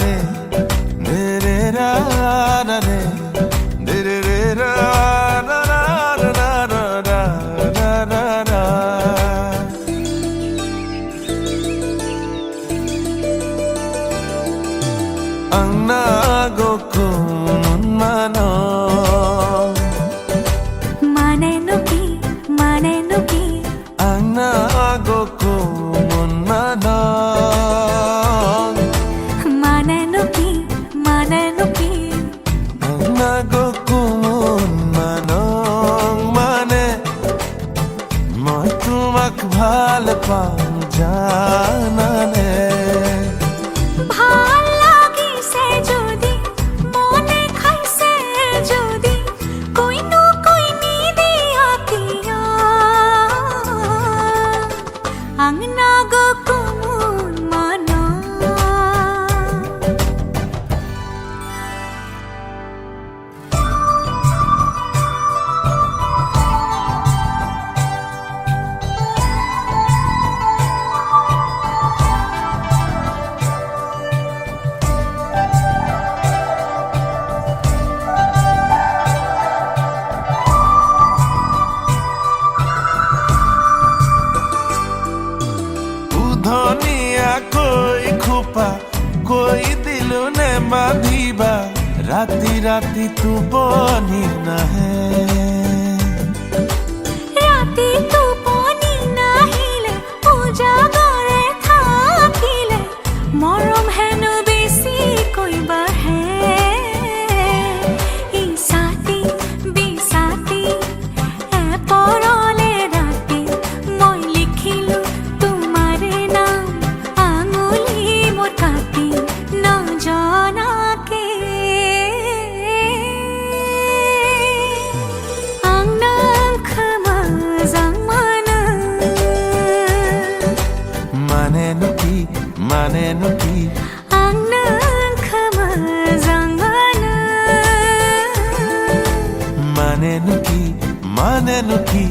रे रे रा रे रे रे रा रा रा रा रा रा रा। Angna goko mano mane nuki Angna goko mano mane nuki Angna goko mano mane moi tumak bhal pao janane ভাল লাগিছে যদি মনে খাইছে যদি কইনো কইনি দিয়া কিয়া আংনা গো কুমুন মানা धनिया कोई खुपा कोई दिलु ने बांधिबा राती राती तू बनी ना है राती तू बनी नाहिले पूजा करे থাকিলে মরম হেন বেশি কইবা হে ইসাতি বিসাতি এ পরলে রাতে মই লিখিলু তোমারে নাম আঙুলি মোর কাটি না জানাকে mane nuki Angna khama zangana mane nuki